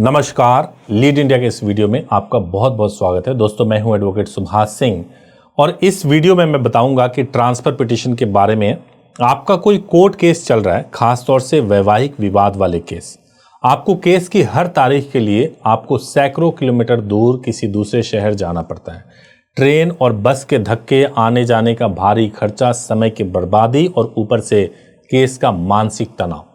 नमस्कार, lead India के इस वीडियो में आपका बहुत बहुत स्वागत है। दोस्तों, मैं हूं एडवोकेट सुभाष सिंह और इस वीडियो में मैं बताऊंगा कि ट्रांसफर पिटीशन के बारे में आपका कोई कोर्ट केस चल रहा है, खासतौर से वैवाहिक विवाद वाले केस। आपको केस की हर तारीख के लिए आपको सैकड़ों किलोमीटर दूर किसी दूसरे शहर जाना पड़ता है। ट्रेन और बस के धक्के, आने जाने का भारी खर्चा, समय की बर्बादी और ऊपर से केस का मानसिक तनाव।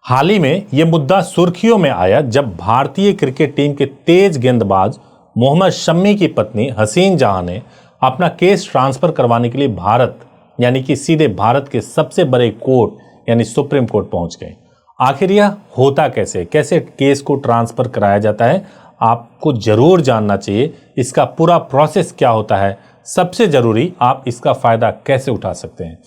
हाल ही में यह मुद्दा सुर्खियों में आया जब भारतीय क्रिकेट टीम के तेज गेंदबाज मोहम्मद शमी की पत्नी हसीन जहां ने अपना केस ट्रांसफर करवाने के लिए भारत यानी कि सीधे भारत के सबसे बड़े कोर्ट यानी सुप्रीम कोर्ट पहुंच गए। आखिर यह होता कैसे केस को ट्रांसफर कराया जाता है, आपको जरूर जानना चाहिए। इसका पूरा प्रोसेस क्या होता है, सबसे जरूरी आप इसका फायदा कैसे उठा सकते हैं।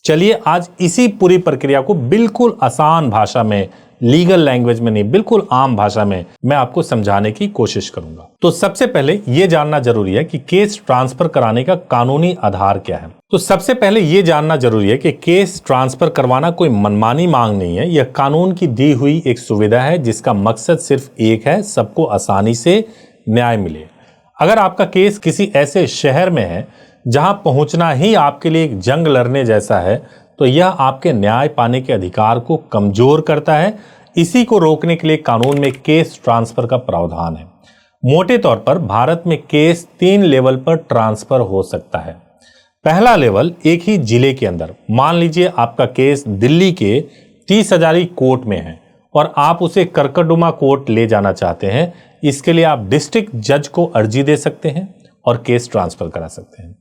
चलिए आज इसी पूरी प्रक्रिया को बिल्कुल आसान भाषा में, लीगल लैंग्वेज में नहीं, बिल्कुल आम भाषा में मैं आपको समझाने की कोशिश करूंगा। तो सबसे पहले यह जानना जरूरी है कि केस ट्रांसफर कराने का कानूनी आधार क्या है। तो सबसे पहले यह जानना जरूरी है कि केस ट्रांसफर करवाना कोई मनमानी मांग नहीं है। यह कानून की दी हुई एक सुविधा है जिसका मकसद सिर्फ एक है, सबको आसानी से न्याय मिले। अगर आपका केस किसी ऐसे शहर में है जहां पहुंचना ही आपके लिए एक जंग लड़ने जैसा है, तो यह आपके न्याय पाने के अधिकार को कमजोर करता है। इसी को रोकने के लिए कानून में केस ट्रांसफर का प्रावधान है। मोटे तौर पर भारत में केस 3 लेवल पर ट्रांसफर हो सकता है। पहला लेवल एक ही जिले के अंदर, मान लीजिए आपका केस दिल्ली के 30 हजारी कोर्ट में है और आप उसे करकरडुमा कोर्ट ले जाना चाहते हैं। इसके लिए आप डिस्ट्रिक्ट जज को अर्जी दे सकते हैं और केस ट्रांसफर करा सकते हैं।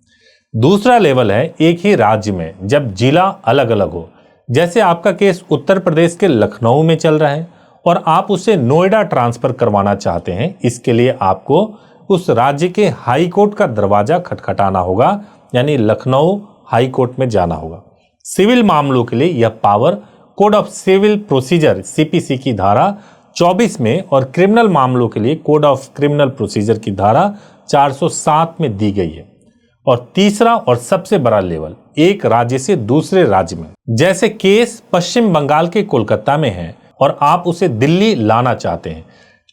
दूसरा लेवल है एक ही राज्य में, जब जिला अलग अलग हो। जैसे आपका केस उत्तर प्रदेश के लखनऊ में चल रहा है और आप उसे नोएडा ट्रांसफर करवाना चाहते हैं। इसके लिए आपको उस राज्य के हाई कोर्ट का दरवाजा खटखटाना होगा, यानी लखनऊ हाई कोर्ट में जाना होगा। सिविल मामलों के लिए यह power code of civil procedure CPC की धारा 24 में और क्रिमिनल मामलों के लिए कोड ऑफ क्रिमिनल प्रोसीजर की धारा 407 में दी गई है। और तीसरा और सबसे बड़ा लेवल एक राज्य से दूसरे राज्य में, जैसे केस पश्चिम बंगाल के कोलकाता में है और आप उसे दिल्ली लाना चाहते हैं,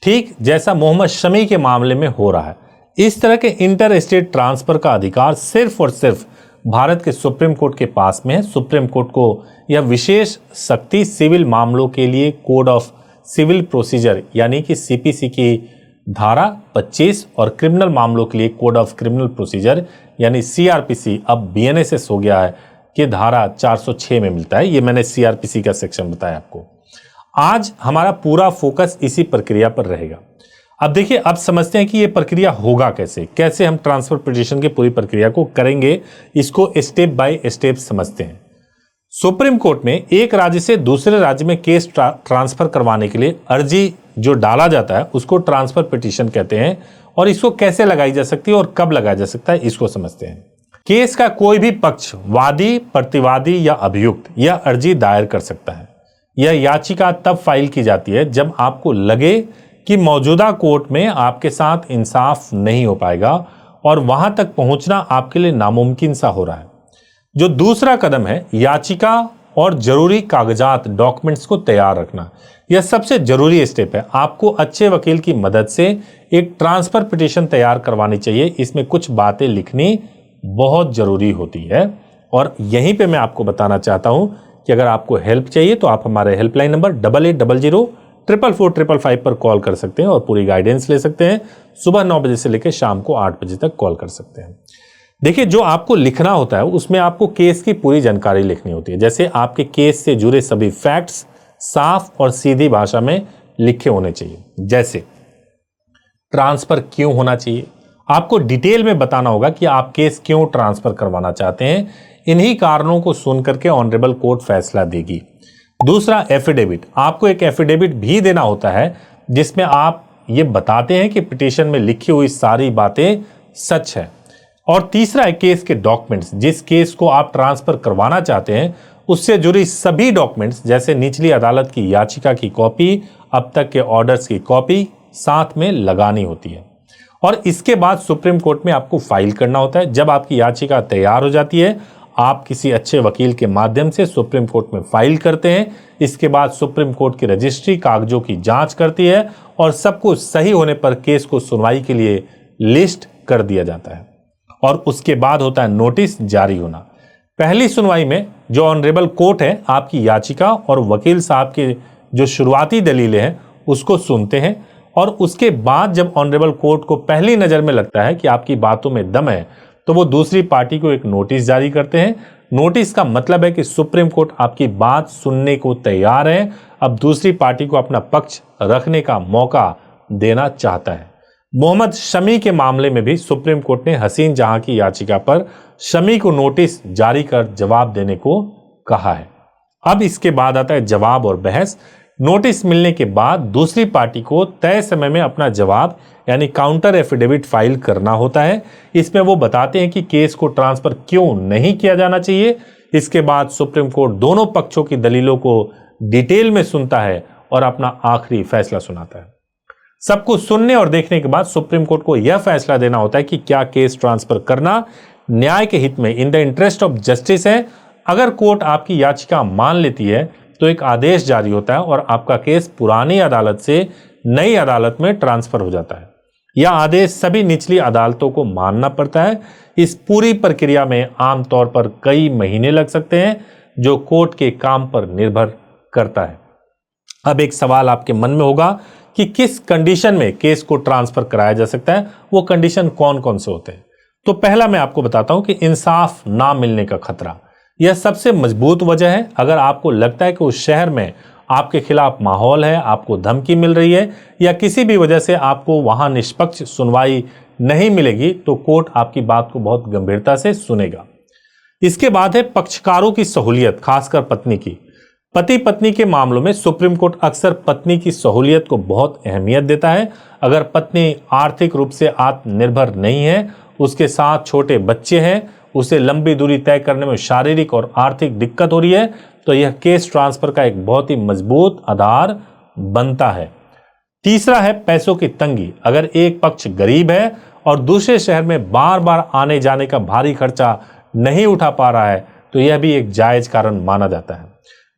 ठीक जैसा मोहम्मद शमी के मामले में हो रहा है। इस तरह के इंटर स्टेट ट्रांसफर का अधिकार सिर्फ और सिर्फ भारत के सुप्रीम कोर्ट के पास में है। सुप्रीम कोर्ट को यह विशेष शक्ति सिविल मामलों के लिए कोड ऑफ सिविल प्रोसीजर यानी कि सीपीसी की धारा 25 और क्रिमिनल मामलों के लिए कोड ऑफ क्रिमिनल प्रोसीजर यानी सीआरपीसी, अब बीएनएसएस हो गया है, कि धारा 406 में मिलता है। ये मैंने सीआरपीसी का सेक्शन बताया आपको। आज हमारा पूरा फोकस इसी प्रक्रिया पर रहेगा। अब देखिए, अब समझते हैं कि ये प्रक्रिया होगा कैसे हम ट्रांसफर पिटीशन की पूरी प्रक्रिया को करेंगे, इसको स्टेप बाय स्टेप समझते हैं। सुप्रीम कोर्ट में एक राज्य से दूसरे राज्य में केस ट्रांसफर करवाने के लिए अर्जी जो डाला जाता है उसको ट्रांसफर पिटीशन कहते हैं। और इसको कैसे लगाई जा सकती है और कब लगाया जा सकता है, इसको समझते हैं। केस का कोई भी पक्ष, वादी, प्रतिवादी या अभियुक्त, यह अर्जी दायर कर सकता है। यह याचिका तब फाइल की जाती है जब आपको लगे कि मौजूदा कोर्ट में आपके साथ इंसाफ नहीं हो पाएगा और वहां तक पहुंचना आपके लिए नामुमकिन सा हो रहा है। जो दूसरा कदम है, याचिका और जरूरी कागजात, डॉक्यूमेंट्स को तैयार रखना, यह सबसे जरूरी स्टेप है। आपको अच्छे वकील की मदद से एक ट्रांसफर पिटीशन तैयार करवानी चाहिए। इसमें कुछ बातें लिखनी बहुत जरूरी होती है और यहीं पे मैं आपको बताना चाहता हूं कि अगर आपको हेल्प चाहिए तो आप हमारे हेल्पलाइन नंबर 8800-444-555 पर कॉल कर सकते हैं और पूरी गाइडेंस ले सकते हैं। सुबह 9 बजे से लेकर शाम को 8 बजे तक कॉल कर सकते हैं। देखिए, जो आपको लिखना होता है उसमें आपको केस की पूरी जानकारी लिखनी होती है। जैसे आपके केस से जुड़े सभी फैक्ट्स साफ और सीधी भाषा में लिखे होने चाहिए। जैसे ट्रांसफर क्यों होना चाहिए, आपको डिटेल में बताना होगा कि आप केस क्यों ट्रांसफर करवाना चाहते हैं। इन्हीं कारणों को सुनकर के ऑनरेबल कोर्ट फैसला देगी। दूसरा, एफिडेविट, आपको एक एफिडेविट भी देना होता है जिसमें आप ये बताते हैं कि पिटीशन में लिखी हुई सारी बातें सच है। और तीसरा है केस के डॉक्यूमेंट्स, जिस केस को आप ट्रांसफर करवाना चाहते हैं उससे जुड़ी सभी डॉक्यूमेंट्स, जैसे निचली अदालत की याचिका की कॉपी, अब तक के ऑर्डर्स की कॉपी साथ में लगानी होती है। और इसके बाद सुप्रीम कोर्ट में आपको फाइल करना होता है। जब आपकी याचिका तैयार हो जाती है, आप किसी अच्छे वकील के माध्यम से सुप्रीम कोर्ट में फाइल करते हैं। इसके बाद सुप्रीम कोर्ट की रजिस्ट्री कागजों की जांच करती है और सब कुछ सही होने पर केस को सुनवाई के लिए लिस्ट कर दिया जाता है और उसके बाद होता है नोटिस जारी होना। पहली सुनवाई में जो ऑनरेबल कोर्ट है आपकी याचिका और वकील साहब के जो शुरुआती दलीलें हैं उसको सुनते हैं और उसके बाद जब ऑनरेबल कोर्ट को पहली नजर में लगता है कि आपकी बातों में दम है तो वो दूसरी पार्टी को एक नोटिस जारी करते हैं। नोटिस का मतलब है कि सुप्रीम कोर्ट आपकी बात सुनने को तैयार है, अब दूसरी पार्टी को अपना पक्ष रखने का मौका देना चाहता है। मोहम्मद शमी के मामले में भी सुप्रीम कोर्ट ने हसीन जहां की याचिका पर शमी को नोटिस जारी कर जवाब देने को कहा है। अब इसके बाद आता है जवाब और बहस। नोटिस मिलने के बाद दूसरी पार्टी को तय समय में अपना जवाब यानी काउंटर एफिडेविट फाइल करना होता है। इसमें वो बताते हैं कि केस को ट्रांसफर क्यों नहीं किया जाना चाहिए। इसके बाद सुप्रीम कोर्ट दोनों पक्षों की दलीलों को डिटेल में सुनता है और अपना आखिरी फैसला सुनाता है। सब कुछ सुनने और देखने के बाद सुप्रीम कोर्ट को यह फैसला देना होता है कि क्या केस ट्रांसफर करना न्याय के हित में in the interest of justice है। अगर कोर्ट आपकी याचिका मान लेती है तो एक आदेश जारी होता है और आपका केस पुरानी अदालत से नई अदालत में ट्रांसफर हो जाता है। यह आदेश सभी निचली अदालतों को मानना पड़ता है। इस पूरी प्रक्रिया में आमतौर पर कई महीने लग सकते हैं जो कोर्ट के काम पर निर्भर करता है। अब एक सवाल आपके मन में होगा कि किस कंडीशन में केस को ट्रांसफर कराया जा सकता है, वो कंडीशन कौन कौन से होते हैं। तो पहला मैं आपको बताता हूं कि इंसाफ ना मिलने का खतरा, यह सबसे मजबूत वजह है। अगर आपको लगता है कि उस शहर में आपके खिलाफ माहौल है, आपको धमकी मिल रही है या किसी भी वजह से आपको वहां निष्पक्ष सुनवाई नहीं मिलेगी तो कोर्ट आपकी बात को बहुत गंभीरता से सुनेगा। इसके बाद है पक्षकारों की सहूलियत, खासकर पत्नी की। पति पत्नी के मामलों में सुप्रीम कोर्ट अक्सर पत्नी की सहूलियत को बहुत अहमियत देता है। अगर पत्नी आर्थिक रूप से आत्मनिर्भर नहीं है, उसके साथ छोटे बच्चे हैं, उसे लंबी दूरी तय करने में शारीरिक और आर्थिक दिक्कत हो रही है तो यह केस ट्रांसफर का एक बहुत ही मजबूत आधार बनता है। तीसरा है पैसों की तंगी। अगर एक पक्ष गरीब है और दूसरे शहर में बार बार आने जाने का भारी खर्चा नहीं उठा पा रहा है तो यह भी एक जायज कारण माना जाता है।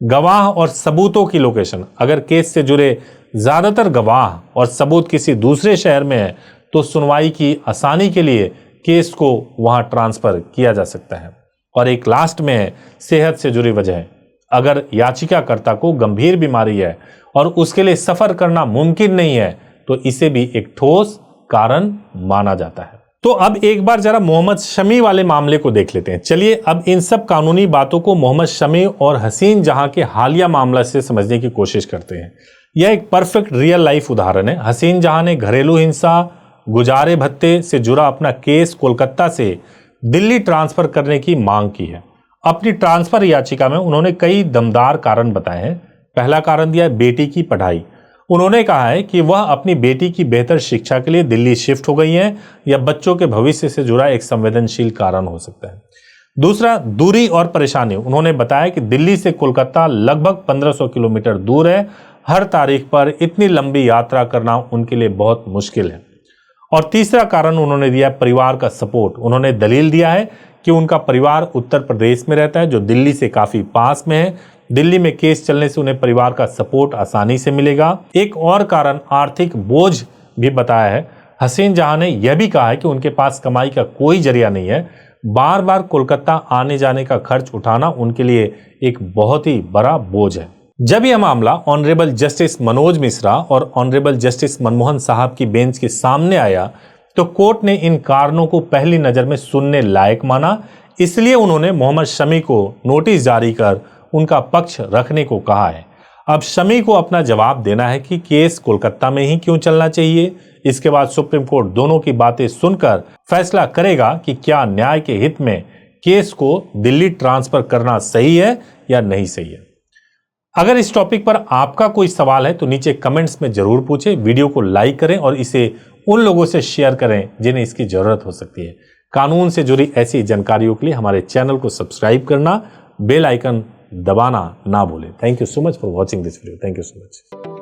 गवाह और सबूतों की लोकेशन। अगर केस से जुड़े ज्यादातर गवाह और सबूत किसी दूसरे शहर में है तो सुनवाई की आसानी के लिए केस को वहां ट्रांसफर किया जा सकता है। और एक लास्ट में है सेहत से जुड़ी वजह। अगर याचिकाकर्ता को गंभीर बीमारी है और उसके लिए सफर करना मुमकिन नहीं है तो इसे भी एक ठोस कारण माना जाता है। तो अब एक बार जरा मोहम्मद शमी वाले मामले को देख लेते हैं। चलिए अब इन सब कानूनी बातों को मोहम्मद शमी और हसीन जहां के हालिया मामला से समझने की कोशिश करते हैं। यह एक परफेक्ट रियल लाइफ उदाहरण है। हसीन जहां ने घरेलू हिंसा, गुजारे भत्ते से जुड़ा अपना केस कोलकाता से दिल्ली ट्रांसफर करने की मांग की है। अपनी ट्रांसफर याचिका में उन्होंने कई दमदार कारण बताए हैं। पहला कारण दिया है बेटी की पढ़ाई। उन्होंने कहा है कि वह अपनी बेटी की बेहतर शिक्षा के लिए दिल्ली शिफ्ट हो गई हैं या बच्चों के भविष्य से जुड़ा एक संवेदनशील कारण हो सकता है। दूसरा, दूरी और परेशानी। उन्होंने बताया कि दिल्ली से कोलकाता लगभग 1500 किलोमीटर दूर है। हर तारीख पर इतनी लंबी यात्रा करना उनके लिए बहुत मुश्किल है। और तीसरा कारण उन्होंने दिया परिवार का सपोर्ट। उन्होंने दलील दिया है कि उनका परिवार उत्तर प्रदेश में रहता है जो दिल्ली से काफी पास में है। दिल्ली में केस चलने से उन्हें परिवार का सपोर्ट आसानी से मिलेगा। एक और कारण आर्थिक बोझ भी बताया है। हसीन जहां ने यह भी कहा है कि उनके पास कमाई का कोई जरिया नहीं है। बार बार कोलकाता आने जाने का खर्च उठाना उनके लिए एक बहुत ही बड़ा बोझ है। जब यह मामला ऑनरेबल जस्टिस मनोज मिश्रा और ऑनरेबल जस्टिस मनमोहन साहब की बेंच के सामने आया तो कोर्ट ने इन कारणों को पहली नजर में सुनने लायक माना। इसलिए उन्होंने मोहम्मद शमी को नोटिस जारी कर उनका पक्ष रखने को कहा है। अब शमी को अपना जवाब देना है कि केस कोलकाता में ही क्यों चलना चाहिए। इसके बाद सुप्रीम कोर्ट दोनों की बातें सुनकर फैसला करेगा कि क्या न्याय के हित में केस को दिल्ली ट्रांसफर करना सही है या नहीं सही है। अगर इस टॉपिक पर आपका कोई सवाल है तो नीचे कमेंट्स में जरूर पूछें। वीडियो को लाइक करें और इसे उन लोगों से शेयर करें जिन्हें इसकी जरूरत हो सकती है। कानून से जुड़ी ऐसी जानकारियों के लिए हमारे चैनल को सब्सक्राइब करना, बेल आइकन दबाना ना भूलें। Thank you so much for watching this video. Thank you so much.